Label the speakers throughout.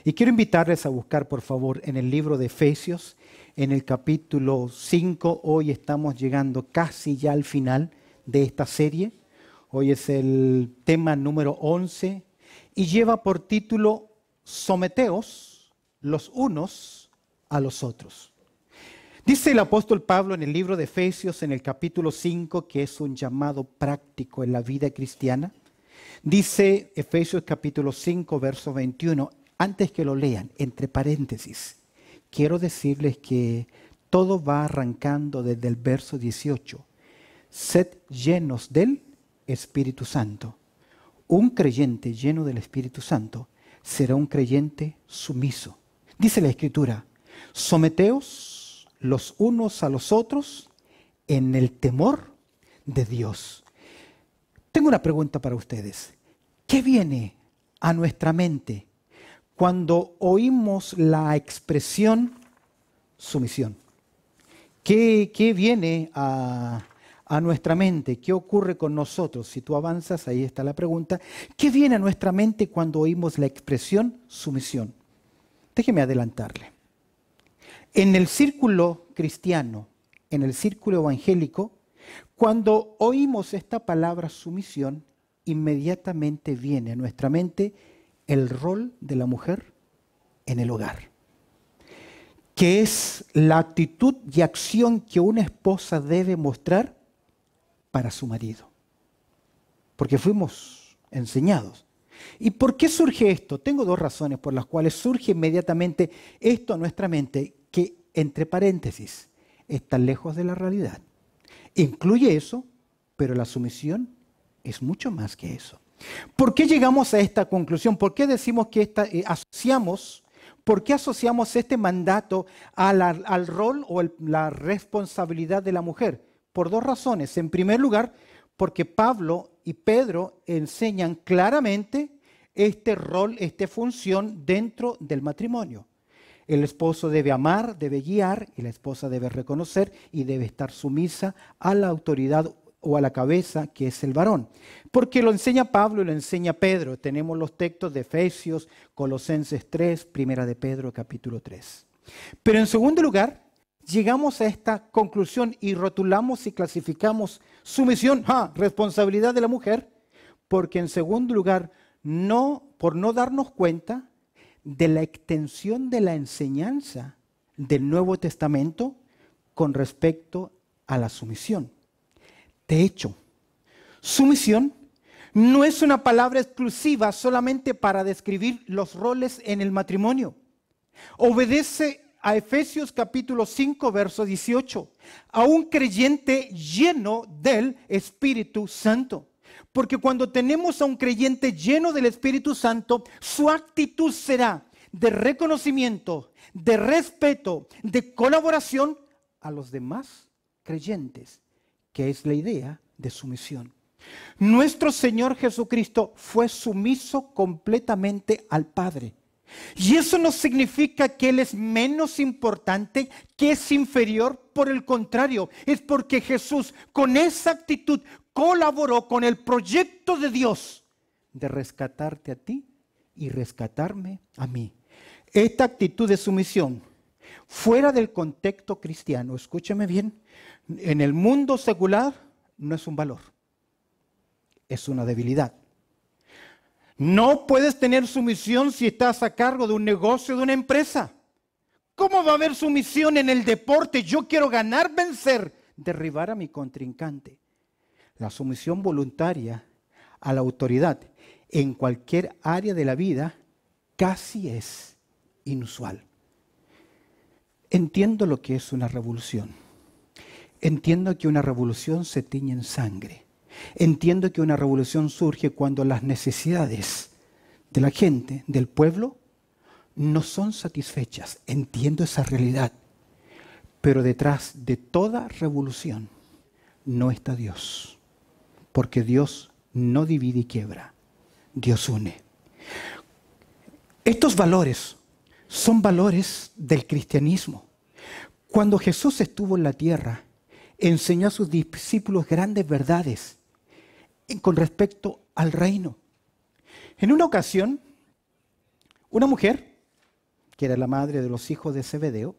Speaker 1: Y quiero invitarles a buscar, por favor, en el libro de Efesios, en el capítulo 5. Hoy estamos llegando casi ya al final de esta serie. Hoy es el tema número 11 y lleva por título Someteos los unos a los otros. Dice el apóstol Pablo en el libro de Efesios, en el capítulo 5, que es un llamado práctico en la vida cristiana. Dice Efesios capítulo 5, verso 21, antes que lo lean, entre paréntesis, quiero decirles que todo va arrancando desde el verso 18. Sed llenos del Espíritu Santo. Un creyente lleno del Espíritu Santo será un creyente sumiso. Dice la Escritura, someteos los unos a los otros en el temor de Dios. Tengo una pregunta para ustedes. ¿Qué viene a nuestra mente cuando oímos la expresión sumisión? ¿Qué viene a nuestra mente? ¿Qué ocurre con nosotros? Si tú avanzas, ahí está la pregunta. ¿Qué viene a nuestra mente cuando oímos la expresión sumisión? Déjeme adelantarle. En el círculo cristiano, en el círculo evangélico, cuando oímos esta palabra sumisión, inmediatamente viene a nuestra mente el rol de la mujer en el hogar, que es la actitud y acción que una esposa debe mostrar para su marido. Porque fuimos enseñados. ¿Y por qué surge esto? Tengo dos razones por las cuales surge inmediatamente esto a nuestra mente, que, entre paréntesis, está lejos de la realidad. Incluye eso, pero la sumisión es mucho más que eso. ¿Por qué llegamos a esta conclusión? ¿Por qué decimos que ¿por qué asociamos este mandato al rol o la responsabilidad de la mujer? Por dos razones. En primer lugar, porque Pablo y Pedro enseñan claramente este rol, esta función dentro del matrimonio. El esposo debe amar, debe guiar, y la esposa debe reconocer y debe estar sumisa a la autoridad o a la cabeza, que es el varón. Porque lo enseña Pablo y lo enseña Pedro. Tenemos los textos de Efesios, Colosenses 3, Primera de Pedro, capítulo 3. Pero en segundo lugar, llegamos a esta conclusión y rotulamos y clasificamos sumisión, responsabilidad de la mujer, porque en segundo lugar, por no darnos cuenta de la extensión de la enseñanza del Nuevo Testamento con respecto a la sumisión. De hecho, sumisión no es una palabra exclusiva solamente para describir los roles en el matrimonio. Obedece a Efesios capítulo 5, verso 18, a un creyente lleno del Espíritu Santo. Porque cuando tenemos a un creyente lleno del Espíritu Santo, su actitud será de reconocimiento, de respeto, de colaboración a los demás creyentes, que es la idea de sumisión. Nuestro Señor Jesucristo fue sumiso completamente al Padre. Y eso no significa que Él es menos importante, que es inferior. Por el contrario, es porque Jesús con esa actitud colaboró con el proyecto de Dios de rescatarte a ti y rescatarme a mí. Esta actitud de sumisión, fuera del contexto cristiano, escúchame bien, en el mundo secular no es un valor, es una debilidad. No puedes tener sumisión si estás a cargo de un negocio, de una empresa. ¿Cómo va a haber sumisión en el deporte? Yo quiero ganar, vencer, derribar a mi contrincante. La sumisión voluntaria a la autoridad en cualquier área de la vida casi es inusual. Entiendo lo que es una revolución. Entiendo que una revolución se tiñe en sangre. Entiendo que una revolución surge cuando las necesidades de la gente, del pueblo, no son satisfechas. Entiendo esa realidad. Pero detrás de toda revolución no está Dios. Porque Dios no divide y quiebra. Dios une. Estos valores son valores del cristianismo. Cuando Jesús estuvo en la tierra, enseñó a sus discípulos grandes verdades con respecto al reino. En una ocasión, una mujer que era la madre de los hijos de Zebedeo,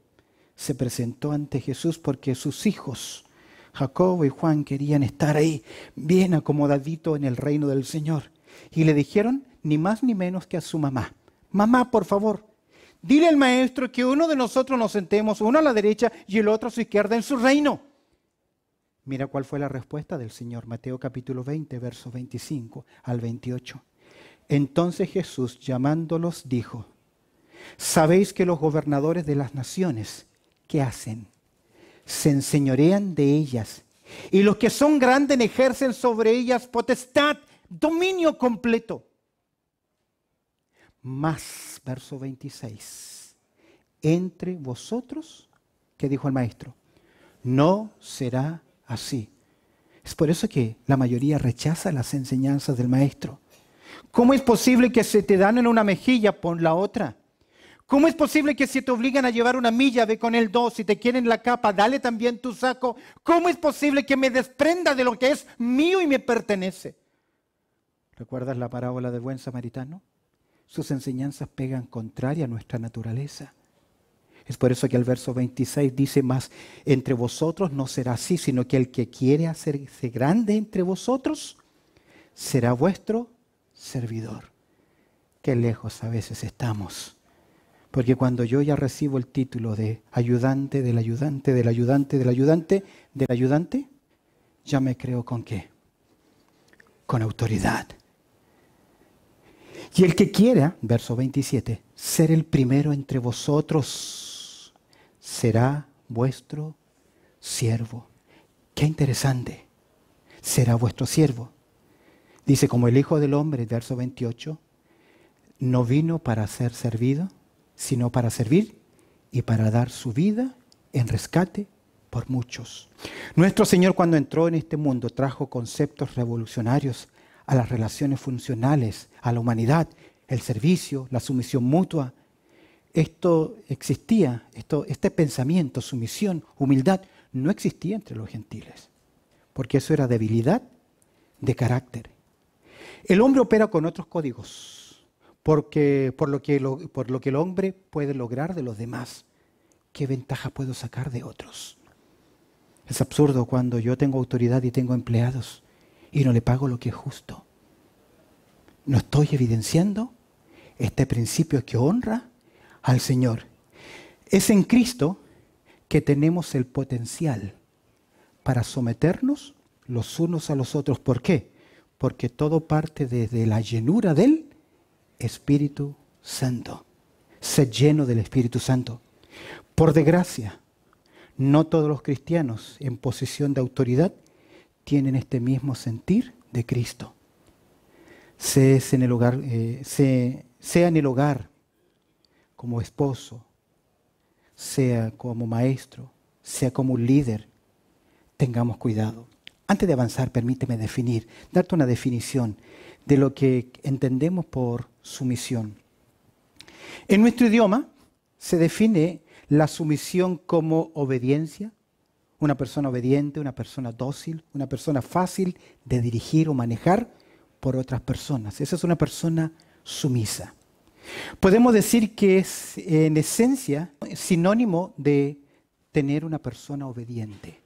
Speaker 1: se presentó ante Jesús porque sus hijos, Jacobo y Juan, querían estar ahí bien acomodaditos en el reino del Señor. Y le dijeron ni más ni menos que a su mamá: mamá, por favor, dile al maestro que uno de nosotros nos sentemos, uno a la derecha y el otro a su izquierda en su reino. Mira cuál fue la respuesta del Señor. Mateo capítulo 20, versos 25 al 28. Entonces Jesús, llamándolos, dijo: sabéis que los gobernadores de las naciones, ¿qué hacen? Se enseñorean de ellas, y los que son grandes ejercen sobre ellas potestad, dominio completo. Mas, verso 26, entre vosotros, ¿qué dijo el maestro? No será así. Es por eso que la mayoría rechaza las enseñanzas del maestro. ¿Cómo es posible que se te dan en una mejilla, pon la otra? ¿Cómo es posible que si te obligan a llevar una milla, ve con el 2? Si te quieren la capa, dale también tu saco. ¿Cómo es posible que me desprenda de lo que es mío y me pertenece? ¿Recuerdas la parábola del buen samaritano? Sus enseñanzas pegan contraria a nuestra naturaleza. Es por eso que el verso 26 dice: más entre vosotros no será así, sino que el que quiere hacerse grande entre vosotros será vuestro servidor. Qué lejos a veces estamos. Porque cuando yo ya recibo el título de ayudante, del ayudante, del ayudante, del ayudante, del ayudante, ya me creo ¿con qué? Con autoridad. Y el que quiera, verso 27, ser el primero entre vosotros, será vuestro siervo. Qué interesante. Será vuestro siervo. Dice, como el Hijo del Hombre, verso 28, no vino para ser servido, sino para servir y para dar su vida en rescate por muchos. Nuestro Señor, cuando entró en este mundo, trajo conceptos revolucionarios a las relaciones funcionales, a la humanidad, el servicio, la sumisión mutua. Esto existía, este pensamiento, sumisión, humildad, no existía entre los gentiles, porque eso era debilidad de carácter. El hombre opera con otros códigos, por lo que el hombre puede lograr de los demás. ¿Qué ventaja puedo sacar de otros? Es absurdo cuando yo tengo autoridad y tengo empleados y no le pago lo que es justo. No estoy evidenciando este principio que honra al Señor. Es en Cristo que tenemos el potencial para someternos los unos a los otros. ¿Por qué? Porque todo parte desde la llenura del Espíritu Santo. Ser lleno del Espíritu Santo. Por desgracia, no todos los cristianos en posición de autoridad tienen este mismo sentir de Cristo. Sea en el hogar, como esposo, sea como maestro, sea como un líder, tengamos cuidado. Antes de avanzar, permíteme darte una definición de lo que entendemos por sumisión. En nuestro idioma se define la sumisión como obediencia, una persona obediente, una persona dócil, una persona fácil de dirigir o manejar por otras personas. Esa es una persona sumisa. Podemos decir que es en esencia sinónimo de tener una persona obediente,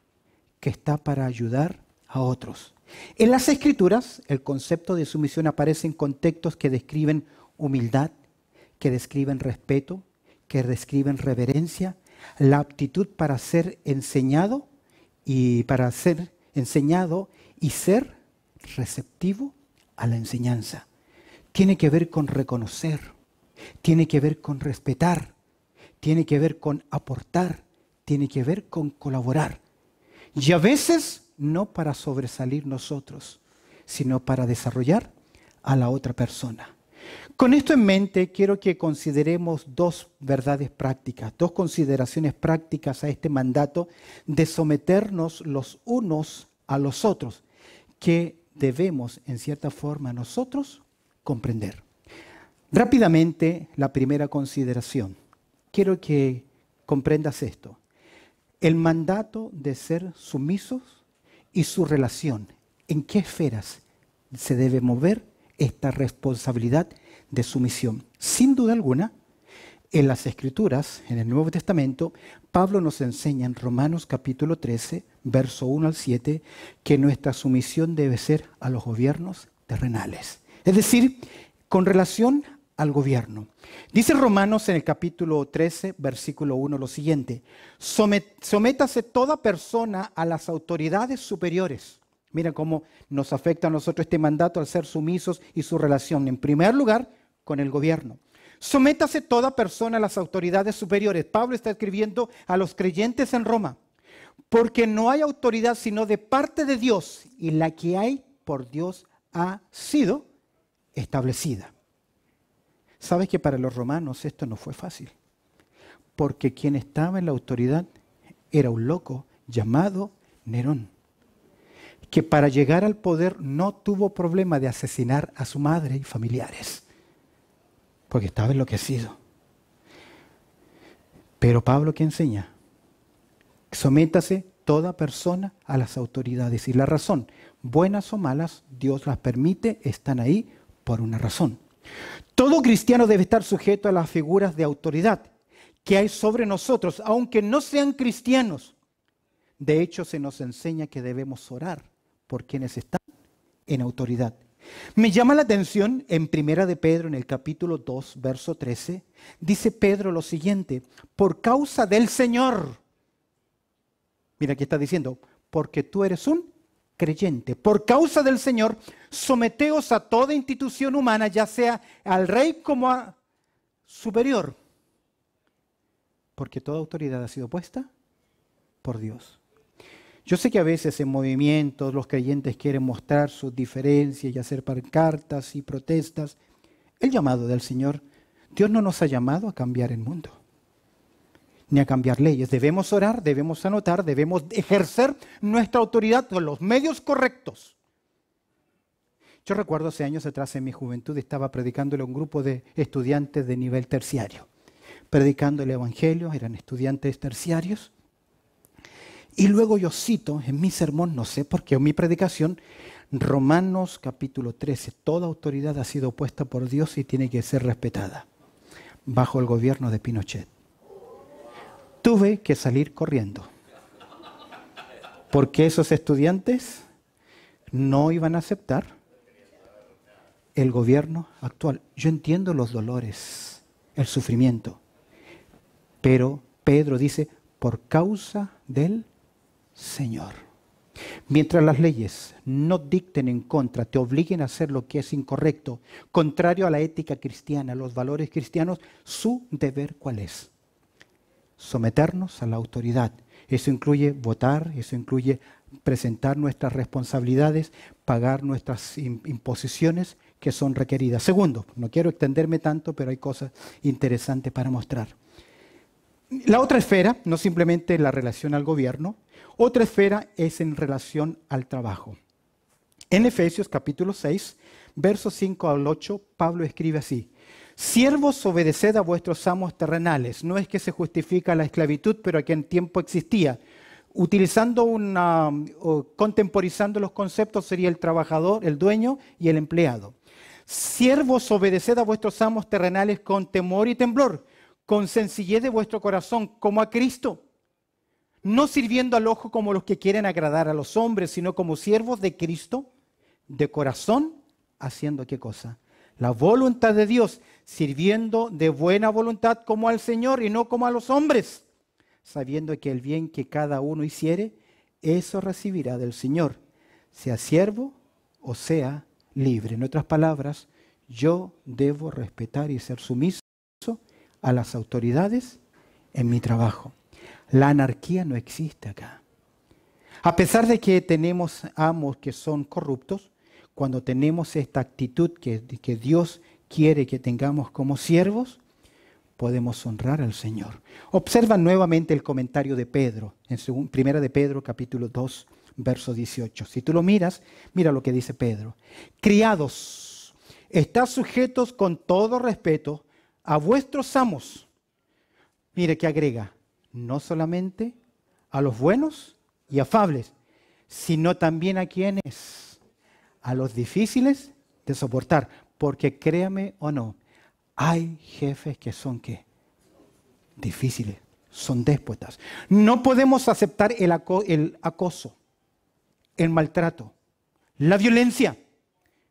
Speaker 1: que está para ayudar a otros. En las Escrituras, el concepto de sumisión aparece en contextos que describen humildad, que describen respeto, que describen reverencia, la aptitud para ser enseñado y ser receptivo a la enseñanza. Tiene que ver con reconocer, tiene que ver con respetar, tiene que ver con aportar, tiene que ver con colaborar. Y a veces no para sobresalir nosotros, sino para desarrollar a la otra persona. Con esto en mente, quiero que consideremos dos verdades prácticas, dos consideraciones prácticas a este mandato de someternos los unos a los otros, que debemos, en cierta forma, nosotros comprender. Rápidamente, la primera consideración. Quiero que comprendas esto. El mandato de ser sumisos y su relación. ¿En qué esferas se debe mover esta responsabilidad de sumisión? Sin duda alguna, En las Escrituras, en el Nuevo Testamento, Pablo nos enseña en Romanos capítulo 13, verso 1 al 7, que nuestra sumisión debe ser a los gobiernos terrenales. Es decir, con relación al gobierno. Dice Romanos en el capítulo 13, versículo 1 lo siguiente: sométase toda persona a las autoridades superiores. Mira cómo nos afecta a nosotros este mandato al ser sumisos y su relación, en primer lugar, con el gobierno. Sométase toda persona a las autoridades superiores. Pablo está escribiendo a los creyentes en Roma, porque no hay autoridad sino de parte de Dios, y la que hay por Dios ha sido establecida. ¿Sabes que para los romanos esto no fue fácil? Porque quien estaba en la autoridad era un loco llamado Nerón, que para llegar al poder no tuvo problema de asesinar a su madre y familiares, porque estaba enloquecido. Pero Pablo, ¿qué enseña? Sométase toda persona a las autoridades. Y la razón, buenas o malas, Dios las permite, están ahí por una razón. Todo cristiano debe estar sujeto a las figuras de autoridad que hay sobre nosotros, aunque no sean cristianos. De hecho, se nos enseña que debemos orar por quienes están en autoridad. Me llama la atención en Primera de Pedro, en el capítulo 2, verso 13, dice Pedro lo siguiente: por causa del Señor. Mira, aquí está diciendo, porque tú eres un creyente. Por causa del Señor, someteos a toda institución humana, ya sea al rey como a superior. Porque toda autoridad ha sido puesta por Dios. Yo sé que a veces en movimientos los creyentes quieren mostrar sus diferencias y hacer pancartas y protestas. El llamado del Señor, Dios no nos ha llamado a cambiar el mundo, ni a cambiar leyes. Debemos orar, debemos anotar, debemos ejercer nuestra autoridad con los medios correctos. Yo recuerdo hace años atrás, en mi juventud, estaba predicándole a un grupo de estudiantes de nivel terciario. Predicando el Evangelio, eran estudiantes terciarios. Y luego yo cito en mi sermón, no sé por qué, en mi predicación, Romanos capítulo 13. Toda autoridad ha sido puesta por Dios y tiene que ser respetada bajo el gobierno de Pinochet. Tuve que salir corriendo, porque esos estudiantes no iban a aceptar el gobierno actual. Yo entiendo los dolores, el sufrimiento, pero Pedro dice, por causa del Señor. Mientras las leyes no dicten en contra, te obliguen a hacer lo que es incorrecto, contrario a la ética cristiana, a los valores cristianos, su deber, ¿cuál es? Someternos a la autoridad. Eso incluye votar, eso incluye presentar nuestras responsabilidades, pagar nuestras imposiciones que son requeridas. Segundo, no quiero extenderme tanto, pero hay cosas interesantes para mostrar. La otra esfera, no simplemente la relación al gobierno, otra esfera es en relación al trabajo. En Efesios capítulo 6, versos 5 al 8, Pablo escribe así: siervos, obedeced a vuestros amos terrenales. No es que se justifica la esclavitud, pero aquí en tiempo existía. Utilizando contemporizando los conceptos, sería el trabajador, el dueño y el empleado. Siervos, obedeced a vuestros amos terrenales con temor y temblor, con sencillez de vuestro corazón, como a Cristo, no sirviendo al ojo como los que quieren agradar a los hombres, sino como siervos de Cristo, de corazón, haciendo ¿qué cosa? La voluntad de Dios, sirviendo de buena voluntad como al Señor y no como a los hombres, sabiendo que el bien que cada uno hiciere, eso recibirá del Señor, sea siervo o sea libre. En otras palabras, yo debo respetar y ser sumiso a las autoridades en mi trabajo. La anarquía no existe acá. A pesar de que tenemos amos que son corruptos, cuando tenemos esta actitud que Dios quiere que tengamos como siervos, podemos honrar al Señor. Observa nuevamente el comentario de Pedro, en Primera de Pedro, capítulo 2, verso 18. Si tú lo miras, mira lo que dice Pedro. Criados, estad sujetos con todo respeto a vuestros amos. Mire que agrega, no solamente a los buenos y afables, sino también a quienes, a los difíciles de soportar. Porque créame o no, hay jefes que son ¿qué? difíciles, son déspotas. No podemos aceptar el acoso, el maltrato, la violencia,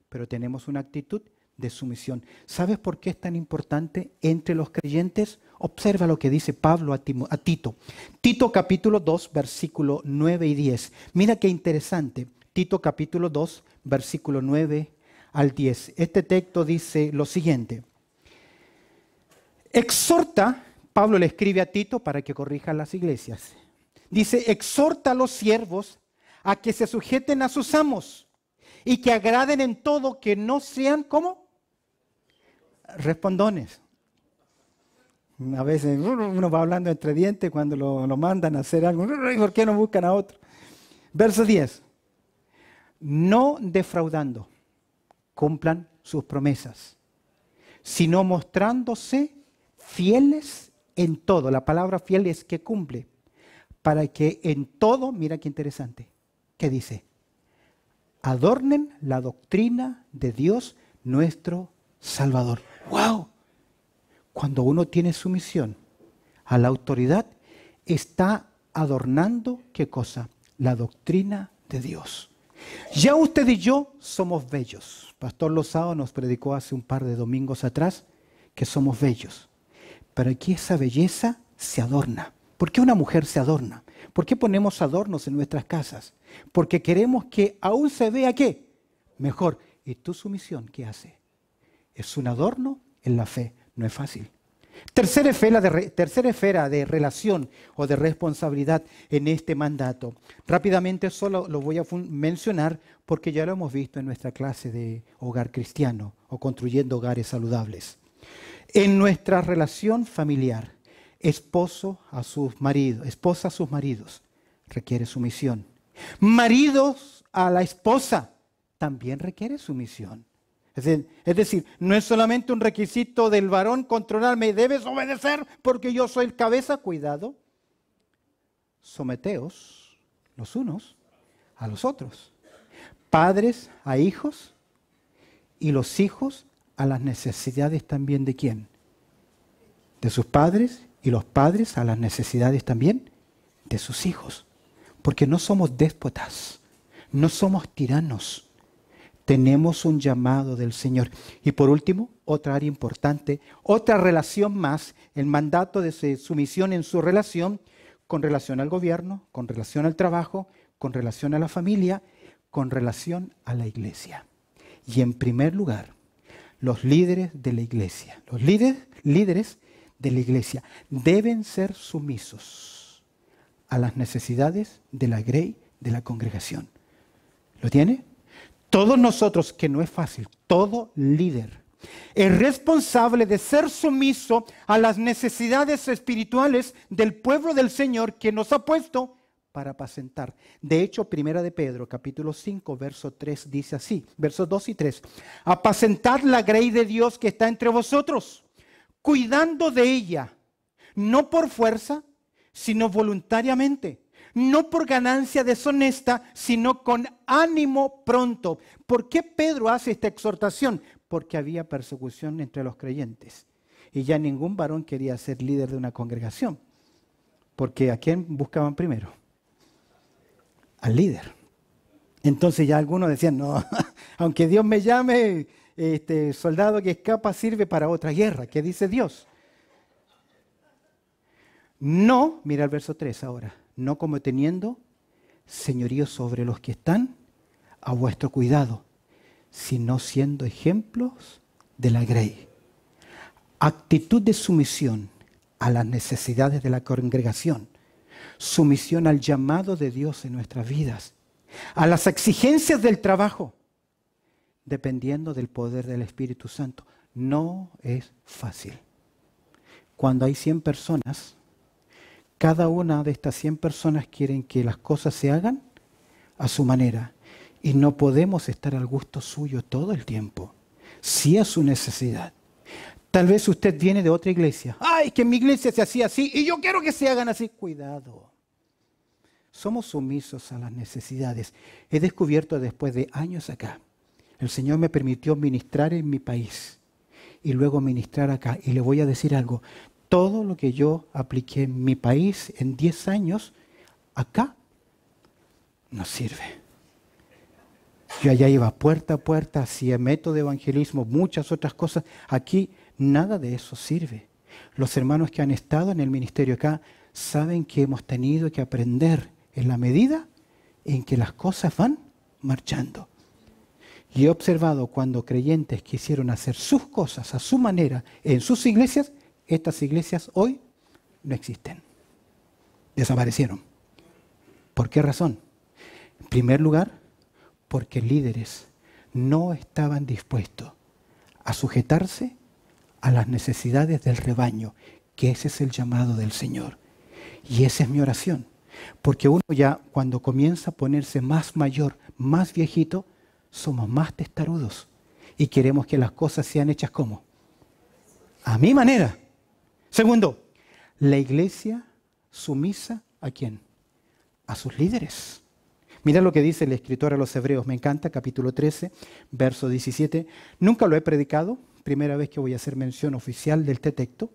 Speaker 1: pero tenemos una actitud de sumisión. ¿Sabes por qué es tan importante entre los creyentes? Observa lo que dice Pablo a Tito. Tito capítulo 2, versículo 9 y 10. Mira qué interesante. Tito capítulo 2, versículo 9 al 10. Este texto dice lo siguiente. Exhorta, Pablo le escribe a Tito para que corrija las iglesias. Dice, exhorta a los siervos a que se sujeten a sus amos y que agraden en todo, que no sean como respondones. A veces uno va hablando entre dientes cuando lo mandan a hacer algo. ¿Por qué no buscan a otro? Verso 10. No defraudando, cumplan sus promesas, sino mostrándose fieles en todo. La palabra fiel es que cumple. Para que en todo, mira qué interesante, ¿qué dice? Adornen la doctrina de Dios nuestro Salvador. ¡Wow! Cuando uno tiene sumisión a la autoridad, está adornando, ¿qué cosa? La doctrina de Dios. Ya usted y yo somos bellos. Pastor Lozado nos predicó hace un par de domingos atrás que somos bellos. Pero aquí esa belleza se adorna. ¿Por qué una mujer se adorna? ¿Por qué ponemos adornos en nuestras casas? Porque queremos que aún se vea ¿qué? Mejor. ¿Y tu sumisión qué hace? Es un adorno en la fe. No es fácil. Tercera esfera de relación o de responsabilidad en este mandato. Rápidamente solo lo voy a mencionar porque ya lo hemos visto en nuestra clase de hogar cristiano o construyendo hogares saludables. En nuestra relación familiar, esposa a sus maridos requiere sumisión. Maridos a la esposa también requiere sumisión. Es decir, no es solamente un requisito del varón controlarme, debes obedecer porque yo soy el cabeza. Cuidado, someteos los unos a los otros. Padres a hijos y los hijos a las necesidades también de ¿quién? De sus padres y los padres a las necesidades también de sus hijos. Porque no somos déspotas, no somos tiranos. Tenemos un llamado del Señor. Y por último, otra área importante, otra relación más, el mandato de sumisión en su relación, con relación al gobierno, con relación al trabajo, con relación a la familia, con relación a la iglesia. Y en primer lugar, los líderes de la iglesia. Los líderes de la iglesia deben ser sumisos a las necesidades de la grey de la congregación. ¿Lo tiene? Todos nosotros, que no es fácil, todo líder es responsable de ser sumiso a las necesidades espirituales del pueblo del Señor que nos ha puesto para apacentar. De hecho, Primera de Pedro, capítulo 5, verso 3, dice así, versos 2 y 3. Apacentad la grey de Dios que está entre vosotros, cuidando de ella, no por fuerza, sino voluntariamente. No por ganancia deshonesta, sino con ánimo pronto. ¿Por qué Pedro hace esta exhortación? Porque había persecución entre los creyentes. Y ya ningún varón quería ser líder de una congregación. Porque ¿a quién buscaban primero? Al líder. Entonces ya algunos decían, no, aunque Dios me llame, soldado que escapa sirve para otra guerra. ¿Qué dice Dios? No, mira el verso 3 ahora. No como teniendo señorío sobre los que están a vuestro cuidado, sino siendo ejemplos de la grey. Actitud de sumisión a las necesidades de la congregación, sumisión al llamado de Dios en nuestras vidas, a las exigencias del trabajo, dependiendo del poder del Espíritu Santo. No es fácil. Cuando hay 100 personas, cada una de estas 100 personas quieren que las cosas se hagan a su manera. Y no podemos estar al gusto suyo todo el tiempo. Sí a su necesidad. Tal vez usted viene de otra iglesia. ¡Ay, que en mi iglesia se hacía así y yo quiero que se hagan así! Cuidado. Somos sumisos a las necesidades. He descubierto después de años acá. El Señor me permitió ministrar en mi país y luego ministrar acá. Y le voy a decir algo. todo lo que yo apliqué en mi país en 10 años, acá no sirve. Yo allá iba puerta a puerta, hacía método de evangelismo, muchas otras cosas. Aquí nada de eso sirve. Los hermanos que han estado en el ministerio acá saben que hemos tenido que aprender en la medida en que las cosas van marchando. Y he observado cuando creyentes quisieron hacer sus cosas a su manera en sus iglesias, estas iglesias hoy no existen. Desaparecieron. ¿Por qué razón? En primer lugar, porque líderes no estaban dispuestos a sujetarse a las necesidades del rebaño, que ese es el llamado del Señor. Y esa es mi oración. Porque uno ya cuando comienza a ponerse más mayor, más viejito, somos más testarudos y queremos que las cosas sean hechas como a mi manera. Segundo, la iglesia sumisa ¿a quién? A sus líderes. Mira lo que dice el escritor a los Hebreos, me encanta, capítulo 13, verso 17. Nunca lo he predicado, primera vez que voy a hacer mención oficial del texto.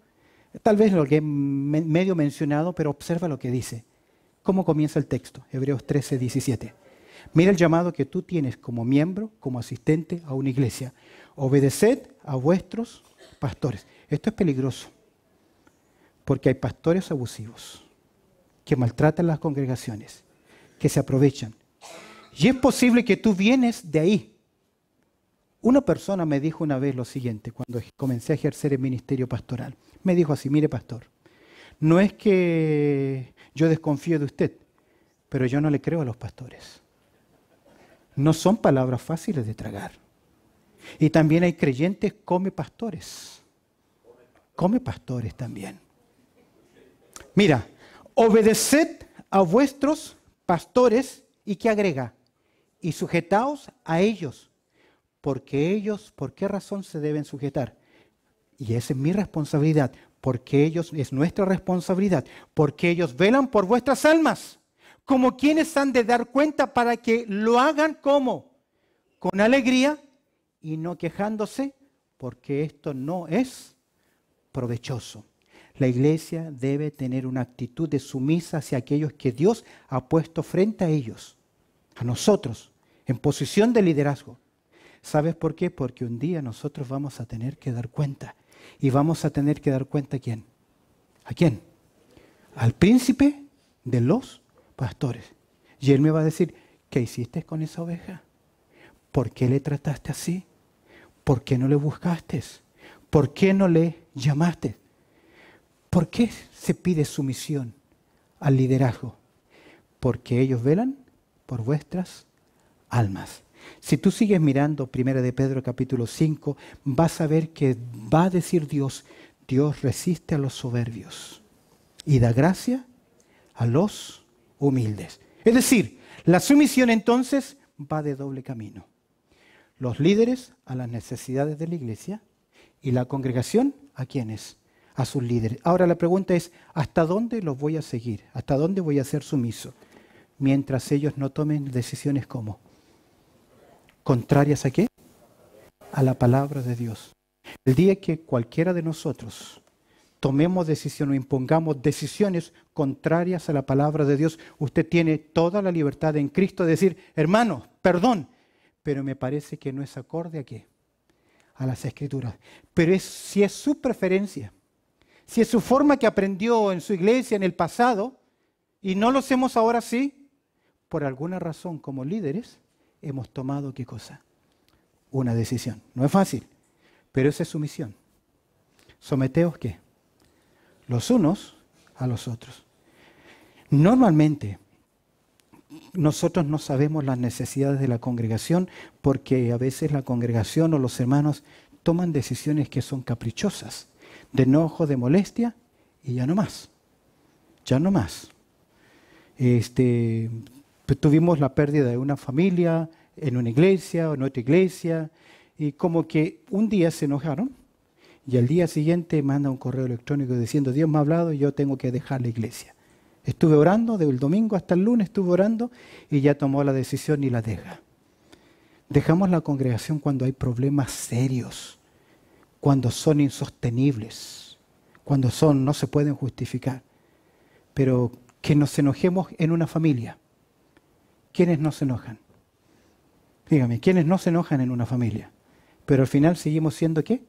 Speaker 1: Tal vez lo que he medio mencionado, pero observa lo que dice. ¿Cómo comienza el texto? Hebreos 13, 17. Mira el llamado que tú tienes como miembro, como asistente a una iglesia. Obedeced a vuestros pastores. Esto es peligroso, porque hay pastores abusivos que maltratan las congregaciones, que se aprovechan. Y es posible que tú vienes de ahí. Una persona me dijo una vez lo siguiente, cuando comencé a ejercer el ministerio pastoral. Me dijo así, mire pastor, no es que yo desconfío de usted, pero yo no le creo a los pastores. No son palabras fáciles de tragar. Y también hay creyentes come pastores. Come pastores también. Mira, obedeced a vuestros pastores y ¿qué agrega? Y sujetaos a ellos. Porque ellos, ¿por qué razón se deben sujetar? Y esa es mi responsabilidad. Porque ellos, es nuestra responsabilidad. Porque ellos velan por vuestras almas. Como quienes han de dar cuenta para que lo hagan como con alegría y no quejándose, porque esto no es provechoso. La iglesia debe tener una actitud de sumisa hacia aquellos que Dios ha puesto frente a ellos, a nosotros, en posición de liderazgo. ¿Sabes por qué? Porque un día nosotros vamos a tener que dar cuenta. ¿Y vamos a tener que dar cuenta a quién? ¿A quién? Al príncipe de los pastores. Y él me va a decir, ¿qué hiciste con esa oveja? ¿Por qué le trataste así? ¿Por qué no le buscaste? ¿Por qué no le llamaste? ¿Por qué se pide sumisión al liderazgo? Porque ellos velan por vuestras almas. Si tú sigues mirando 1 de Pedro capítulo 5, vas a ver que va a decir Dios, Dios resiste a los soberbios y da gracia a los humildes. Es decir, la sumisión entonces va de doble camino. Los líderes a las necesidades de la iglesia y la congregación a quienes, a sus líderes. Ahora la pregunta es, ¿hasta dónde los voy a seguir? ¿Hasta dónde voy a ser sumiso? Mientras ellos no tomen decisiones como ¿contrarias a qué? A la palabra de Dios. El día que cualquiera de nosotros tomemos decisiones o impongamos decisiones contrarias a la palabra de Dios, usted tiene toda la libertad en Cristo de decir, hermano, perdón, pero me parece que no es acorde a qué, a las Escrituras. Pero si es su preferencia, si es su forma que aprendió en su iglesia en el pasado y no lo hacemos ahora así, por alguna razón como líderes hemos tomado ¿qué cosa? Una decisión. No es fácil, pero esa es su misión. Someteos ¿qué? Los unos a los otros. Normalmente nosotros no sabemos las necesidades de la congregación porque a veces la congregación o los hermanos toman decisiones que son caprichosas, de enojo, de molestia y ya no más. Ya no más. Tuvimos la pérdida de una familia en una iglesia o en otra iglesia y como que un día se enojaron y al día siguiente manda un correo electrónico diciendo Dios me ha hablado y yo tengo que dejar la iglesia. Estuve orando desde el domingo hasta el lunes, estuve orando y ya tomó la decisión y la deja. Dejamos la congregación cuando hay problemas serios, cuando son insostenibles, cuando no se pueden justificar. Pero que nos enojemos en una familia. ¿Quiénes no se enojan? Dígame, ¿quiénes no se enojan en una familia? Pero al final seguimos siendo ¿qué?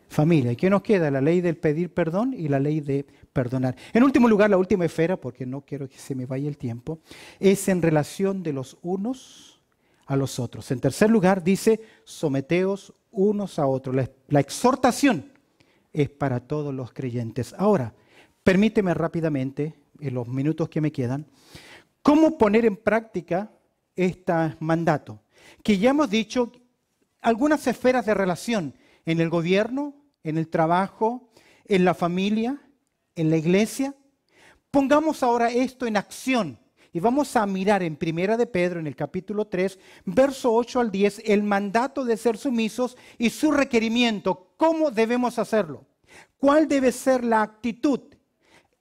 Speaker 1: Familia. ¿Y qué nos queda? La ley del pedir perdón y la ley de perdonar. En último lugar, la última esfera, porque no quiero que se me vaya el tiempo, es en relación de los unos a los otros. En tercer lugar, dice, someteos unos a otros. La exhortación es para todos los creyentes. Ahora, permíteme rápidamente, en los minutos que me quedan, cómo poner en práctica este mandato. Que ya hemos dicho algunas esferas de relación en el gobierno, en el trabajo, en la familia, en la iglesia. Pongamos ahora esto en acción y vamos a mirar en Primera de Pedro, en el capítulo 3, verso 8 al 10, el mandato de ser sumisos y su requerimiento. ¿Cómo debemos hacerlo? ¿Cuál debe ser la actitud?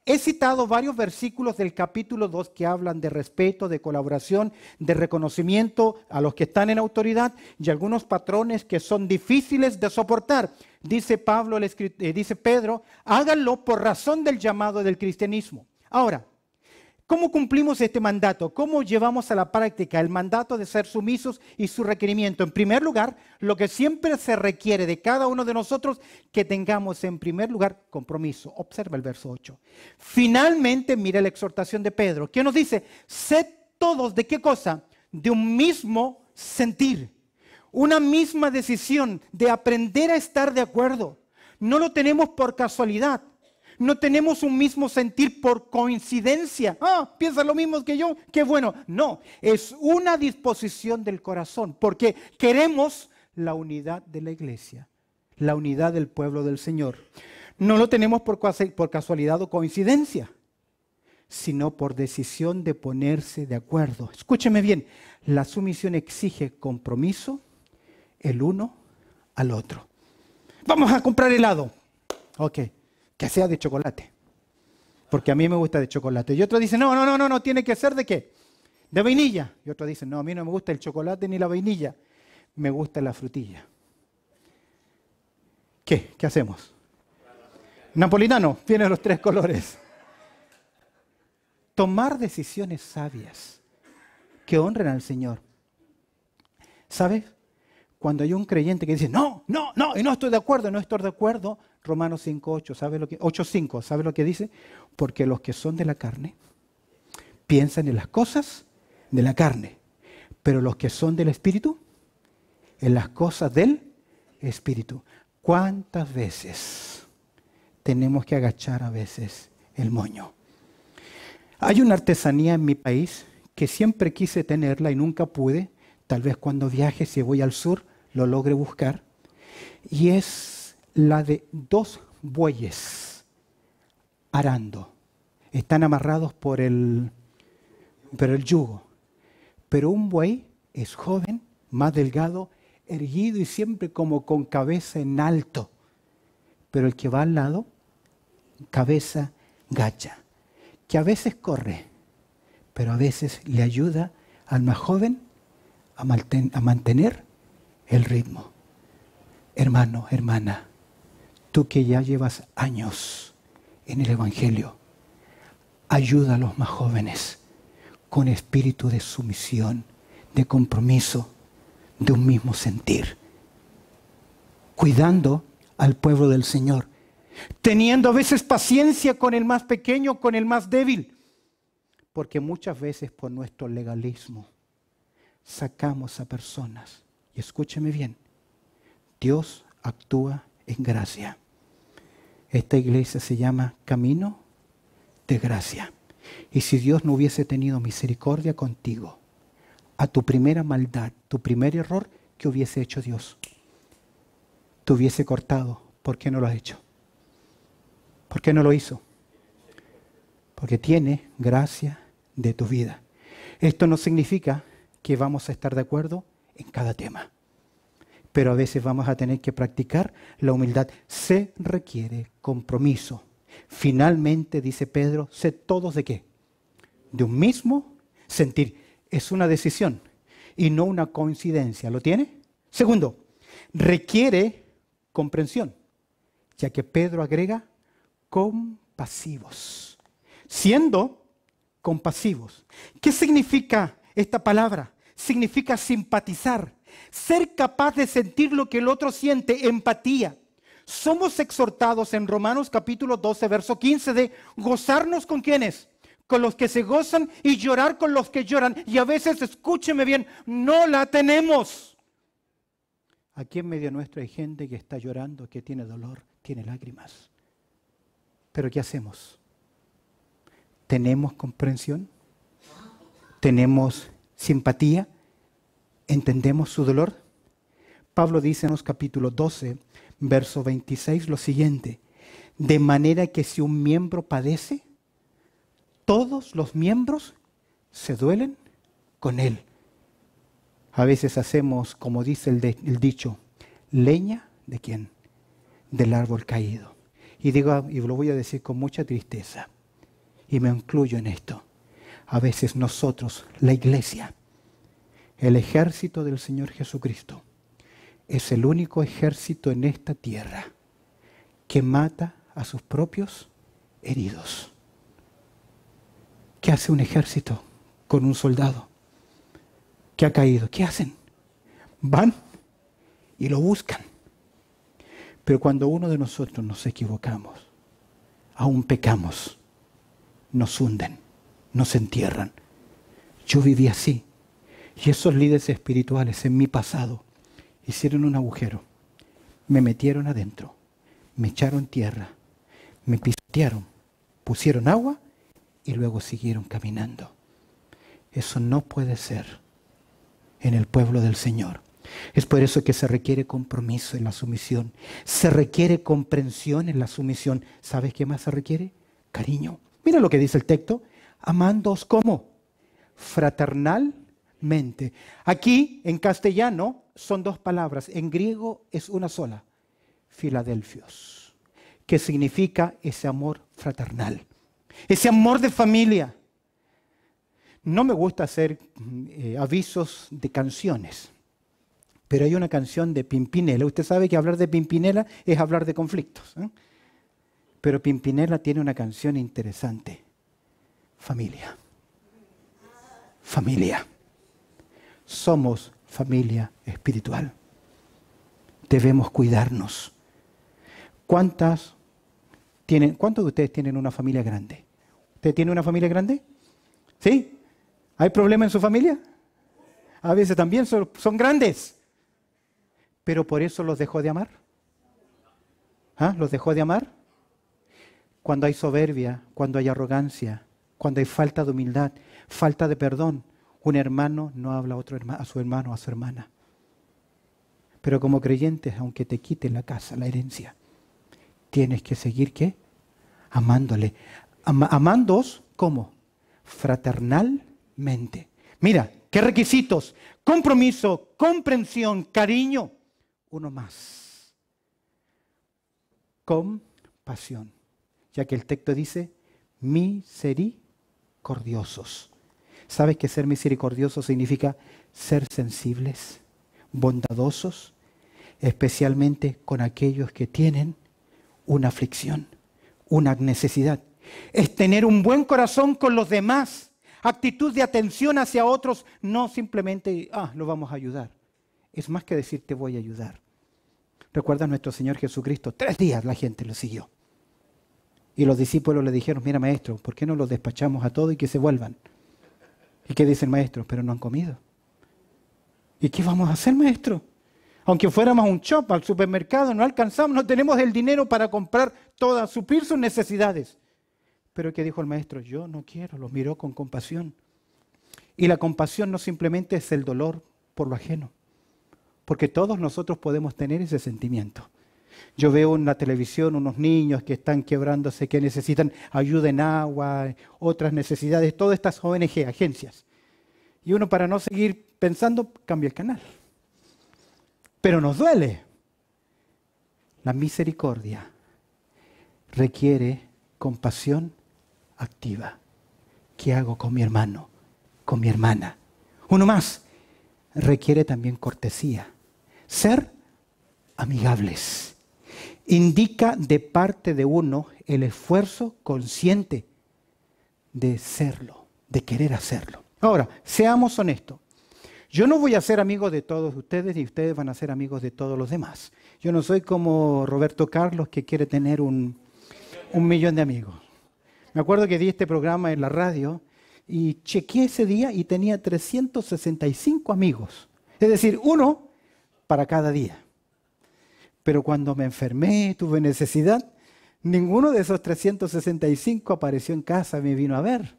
Speaker 1: He citado varios versículos del capítulo 2 que hablan de respeto, de colaboración, de reconocimiento a los que están en autoridad y algunos patrones que son difíciles de soportar. Dice Pedro, háganlo por razón del llamado del cristianismo. Ahora, ¿cómo cumplimos este mandato? ¿Cómo llevamos a la práctica el mandato de ser sumisos y su requerimiento? En primer lugar, lo que siempre se requiere de cada uno de nosotros, que tengamos en primer lugar compromiso. Observa el verso 8. Finalmente, mira la exhortación de Pedro, que nos dice, sed todos, ¿de qué cosa? De un mismo sentir, una misma decisión de aprender a estar de acuerdo. No lo tenemos por casualidad. No tenemos un mismo sentir por coincidencia. Piensa lo mismo que yo, qué bueno. No, es una disposición del corazón, porque queremos la unidad de la iglesia, la unidad del pueblo del Señor. No lo tenemos por casualidad o coincidencia, sino por decisión de ponerse de acuerdo. Escúcheme bien, la sumisión exige compromiso el uno al otro. Vamos a comprar helado. Ok. Que sea de chocolate, porque a mí me gusta de chocolate. Y otro dice, no, tiene que ser ¿de qué? De vainilla. Y otro dice, no, a mí no me gusta el chocolate ni la vainilla, me gusta la frutilla. ¿Qué hacemos? Napolitano, tiene los tres colores. Tomar decisiones sabias que honren al Señor. ¿Sabes? Cuando hay un creyente que dice, no, y no estoy de acuerdo, Romanos 5:8, ¿sabe lo que? 8:5, ¿sabe lo que dice? Porque los que son de la carne piensan en las cosas de la carne, pero los que son del Espíritu, en las cosas del Espíritu. ¿Cuántas veces tenemos que agachar a veces el moño? Hay una artesanía en mi país que siempre quise tenerla y nunca pude. Tal vez cuando viaje, si voy al sur, lo logre buscar. Y es la de dos bueyes arando. Están amarrados por el yugo. Pero un buey es joven, más delgado, erguido y siempre como con cabeza en alto. Pero el que va al lado, cabeza gacha. Que a veces corre, pero a veces le ayuda al más joven a mantener el ritmo. Hermano, hermana, tú que ya llevas años en el Evangelio, ayuda a los más jóvenes con espíritu de sumisión, de compromiso, de un mismo sentir, cuidando al pueblo del Señor, teniendo a veces paciencia con el más pequeño, con el más débil, porque muchas veces por nuestro legalismo sacamos a personas, y escúcheme bien, Dios actúa en gracia. Esta iglesia se llama Camino de Gracia. Y si Dios no hubiese tenido misericordia contigo, a tu primera maldad, tu primer error, ¿qué hubiese hecho Dios? Te hubiese cortado. ¿Por qué no lo ha hecho? ¿Por qué no lo hizo? Porque tiene gracia de tu vida. Esto no significa que vamos a estar de acuerdo en cada tema. Pero a veces vamos a tener que practicar la humildad. Se requiere compromiso. Finalmente, dice Pedro, sed todos ¿de qué? De un mismo sentir. Es una decisión y no una coincidencia. ¿Lo tiene? Segundo, requiere comprensión, ya que Pedro agrega compasivos. Siendo compasivos. ¿Qué significa esta palabra? Significa simpatizar, ser capaz de sentir lo que el otro siente, empatía. Somos exhortados en Romanos capítulo 12, verso 15 de gozarnos con ¿quiénes? Con los que se gozan y llorar con los que lloran. Y a veces, escúcheme bien, no la tenemos. Aquí en medio nuestro hay gente que está llorando, que tiene dolor, tiene lágrimas. Pero ¿qué hacemos? ¿Tenemos comprensión? ¿Tenemos simpatía? ¿Entendemos su dolor? Pablo dice en los capítulos 12, verso 26 lo siguiente: de manera que si un miembro padece, todos los miembros se duelen con él. A veces hacemos, como dice el dicho, leña ¿de quién? Del árbol caído. Y digo, y lo voy a decir con mucha tristeza, y me incluyo en esto. A veces nosotros, la iglesia, el ejército del Señor Jesucristo, es el único ejército en esta tierra que mata a sus propios heridos. ¿Qué hace un ejército con un soldado que ha caído? ¿Qué hacen? Van y lo buscan. Pero cuando uno de nosotros nos equivocamos, aún pecamos, nos hunden, nos entierran. Yo viví así. Y esos líderes espirituales en mi pasado hicieron un agujero, me metieron adentro, me echaron tierra, me pisotearon, pusieron agua y luego siguieron caminando. Eso no puede ser en el pueblo del Señor. Es por eso que se requiere compromiso en la sumisión. Se requiere comprensión en la sumisión. ¿Sabes qué más se requiere? Cariño. Mira lo que dice el texto. Amándoos ¿cómo? Fraternalmente. Aquí en castellano son dos palabras. En griego es una sola. Filadelfios. Que significa ese amor fraternal. Ese amor de familia. No me gusta hacer avisos de canciones. Pero hay una canción de Pimpinela. Usted sabe que hablar de Pimpinela es hablar de conflictos, ¿eh? Pero Pimpinela tiene una canción interesante. Familia. Familia. Somos familia espiritual. Debemos cuidarnos. ¿Cuántos de ustedes tienen una familia grande? ¿Usted tiene una familia grande? ¿Sí? ¿Hay problema en su familia? A veces también son grandes. ¿Pero por eso los dejó de amar? ¿Ah? ¿Los dejó de amar? Cuando hay soberbia, cuando hay arrogancia, cuando hay falta de humildad, falta de perdón, un hermano no habla a su hermano o a su hermana. Pero como creyentes, aunque te quiten la casa, la herencia, tienes que seguir, ¿qué? Amándole. Amándoos, ¿cómo? Fraternalmente. Mira, ¿qué requisitos? Compromiso, comprensión, cariño. Uno más. Compasión. Ya que el texto dice misericordiosos. ¿Sabes que ser misericordioso significa ser sensibles, bondadosos, especialmente con aquellos que tienen una aflicción, una necesidad? Es tener un buen corazón con los demás, actitud de atención hacia otros, no simplemente, lo vamos a ayudar. Es más que decir te voy a ayudar. Recuerda a nuestro Señor Jesucristo, 3 días la gente lo siguió. Y los discípulos le dijeron, mira maestro, ¿por qué no los despachamos a todos y que se vuelvan? ¿Y qué dice el maestro? Pero no han comido. ¿Y qué vamos a hacer, maestro? Aunque fuéramos a un shop, al supermercado, no alcanzamos, no tenemos el dinero para comprar todas, suplir sus necesidades. Pero ¿qué dijo el maestro? Yo no quiero, los miró con compasión. Y la compasión no simplemente es el dolor por lo ajeno, porque todos nosotros podemos tener ese sentimiento. Yo veo en la televisión unos niños que están quebrándose, que necesitan ayuda en agua, otras necesidades, todas estas ONG, agencias. Y uno, para no seguir pensando, cambia el canal. Pero nos duele. La misericordia requiere compasión activa. ¿Qué hago con mi hermano, con mi hermana? Uno más, requiere también cortesía. Ser amigables. Indica de parte de uno el esfuerzo consciente de serlo, de querer hacerlo. Ahora, seamos honestos. Yo no voy a ser amigo de todos ustedes y ustedes van a ser amigos de todos los demás. Yo no soy como Roberto Carlos que quiere tener un millón de amigos. Me acuerdo que di este programa en la radio y chequeé ese día y tenía 365 amigos. Es decir, uno para cada día. Pero cuando me enfermé, tuve necesidad, ninguno de esos 365 apareció en casa y me vino a ver.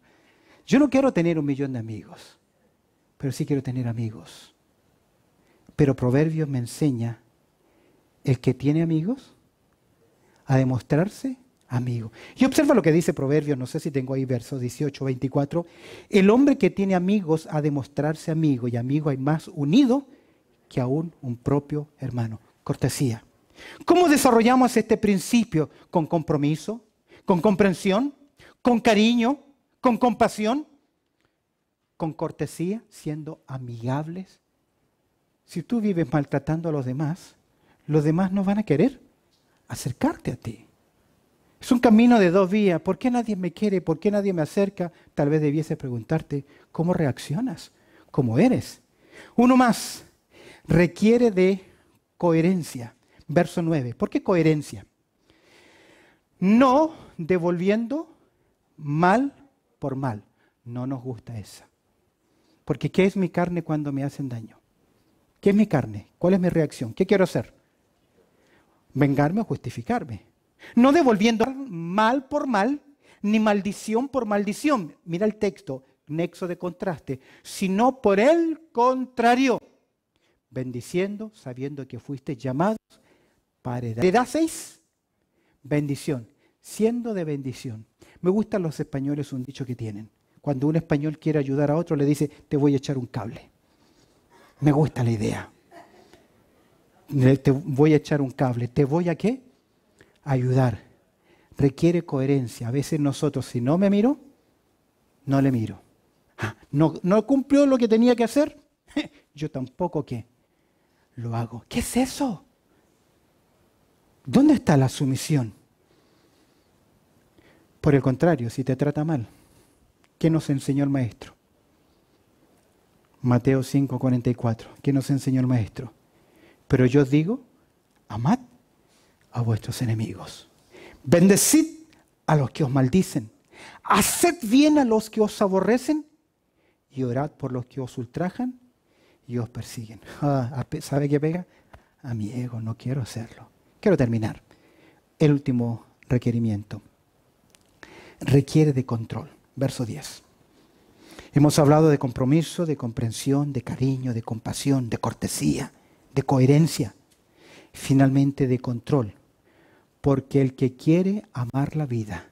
Speaker 1: Yo no quiero tener un millón de amigos, pero sí quiero tener amigos. Pero Proverbios me enseña, el que tiene amigos, a demostrarse amigo. Y observa lo que dice Proverbios, no sé si tengo ahí versos 18, 24. El hombre que tiene amigos ha de mostrarse amigo, y amigo hay más unido que aún un propio hermano. Cortesía. ¿Cómo desarrollamos este principio? Con compromiso, con comprensión, con cariño, con compasión, con cortesía, siendo amigables. Si tú vives maltratando a los demás no van a querer acercarte a ti. Es un camino de dos vías. ¿Por qué nadie me quiere? ¿Por qué nadie me acerca? Tal vez debiese preguntarte, ¿cómo reaccionas? ¿Cómo eres? Uno más, requiere de coherencia. Verso 9. ¿Por qué coherencia? No devolviendo mal por mal. No nos gusta esa. Porque ¿qué es mi carne cuando me hacen daño? ¿Qué es mi carne? ¿Cuál es mi reacción? ¿Qué quiero hacer? ¿Vengarme o justificarme? No devolviendo mal por mal, ni maldición por maldición. Mira el texto, nexo de contraste. Sino por el contrario, bendiciendo, sabiendo que fuiste llamados para heredar. ¿Le da 6? Bendición, siendo de bendición. Me gustan los españoles un dicho que tienen. Cuando un español quiere ayudar a otro, le dice, te voy a echar un cable. Me gusta la idea. Te voy a echar un cable. ¿Te voy a qué? Ayudar. Requiere coherencia. A veces nosotros, si no me miro, no le miro. No cumplió lo que tenía que hacer. Yo tampoco, ¿qué? Lo hago. ¿Qué es eso? ¿Dónde está la sumisión? Por el contrario, si te trata mal, ¿qué nos enseñó el maestro? Mateo 5:44. ¿Qué nos enseñó el maestro? Pero yo os digo, amad a vuestros enemigos. Bendecid a los que os maldicen. Haced bien a los que os aborrecen y orad por los que os ultrajan y os persiguen. ¿Sabe qué pega? A mi ego, no quiero hacerlo. Quiero terminar. El último requerimiento. Requiere de control. Verso 10. Hemos hablado de compromiso, de comprensión, de cariño, de compasión, de cortesía, de coherencia. Finalmente de control. Porque el que quiere amar la vida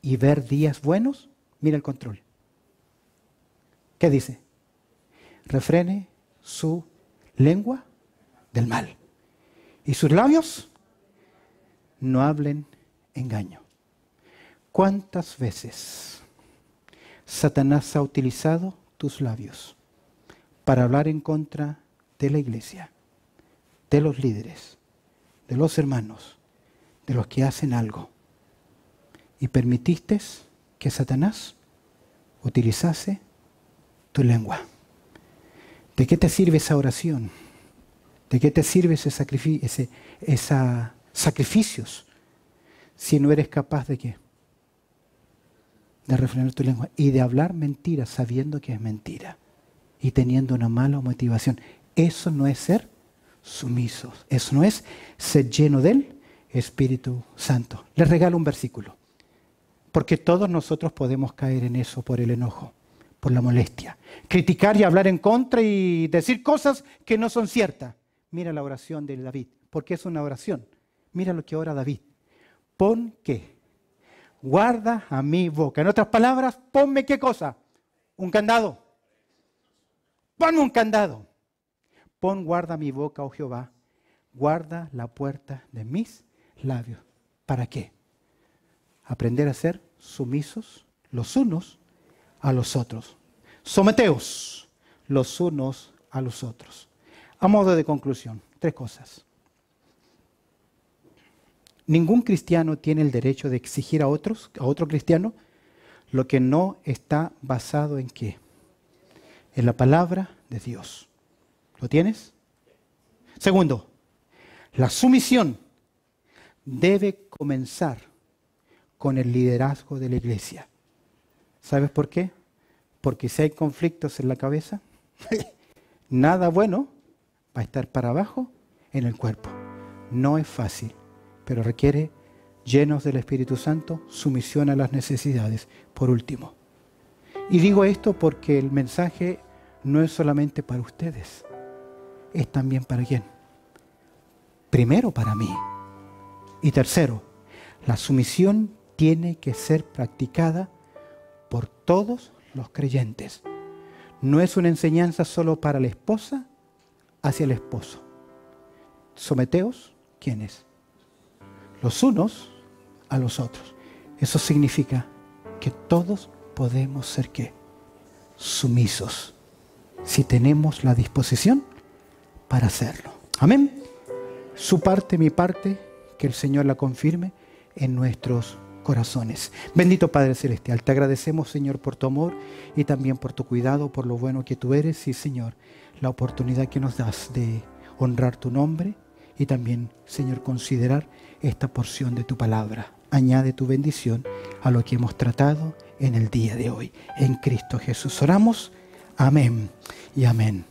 Speaker 1: y ver días buenos, mira el control. ¿Qué dice? Refrene su lengua del mal. Y sus labios no hablen engaño. ¿Cuántas veces Satanás ha utilizado tus labios para hablar en contra de la iglesia, de los líderes, de los hermanos, de los que hacen algo? Y permitiste que Satanás utilizase tu lengua. ¿De qué te sirve esa oración? ¿De qué te sirve esos sacrificios si no eres capaz de qué? De refrenar tu lengua y de hablar mentiras sabiendo que es mentira y teniendo una mala motivación. Eso no es ser sumisos. Eso no es ser lleno del Espíritu Santo. Les regalo un versículo. Porque todos nosotros podemos caer en eso por el enojo, por la molestia. Criticar y hablar en contra y decir cosas que no son ciertas. Mira la oración de David. Porque es una oración. Mira lo que ora David. Pon qué. Guarda a mi boca. En otras palabras, ponme qué cosa. Un candado. Ponme un candado. Pon guarda mi boca, oh Jehová. Guarda la puerta de mis labios. ¿Para qué? Aprender a ser sumisos los unos a los otros. Someteos los unos a los otros. A modo de conclusión, 3 cosas. Ningún cristiano tiene el derecho de exigir a otro cristiano, lo que no está basado en ¿qué? En la palabra de Dios. ¿Lo tienes? Segundo, la sumisión debe comenzar con el liderazgo de la iglesia. ¿Sabes por qué? Porque si hay conflictos en la cabeza, nada bueno va a estar para abajo en el cuerpo. No es fácil, pero requiere, llenos del Espíritu Santo, sumisión a las necesidades. Por último, y digo esto porque el mensaje no es solamente para ustedes, es también para quién. Primero para mí. Y tercero, la sumisión tiene que ser practicada por todos los creyentes. No es una enseñanza solo para la esposa hacia el esposo. Someteos, ¿quiénes? Los unos a los otros. Eso significa que todos podemos ser ¿qué? Sumisos, si tenemos la disposición para hacerlo. Amén. Su parte, mi parte, que el Señor la confirme en nuestros corazones. Bendito Padre Celestial, te agradecemos, Señor, por tu amor y también por tu cuidado, por lo bueno que tú eres y, Señor, la oportunidad que nos das de honrar tu nombre y también, Señor, considerar esta porción de tu palabra. Añade tu bendición a lo que hemos tratado en el día de hoy. En Cristo Jesús oramos. Amén y amén.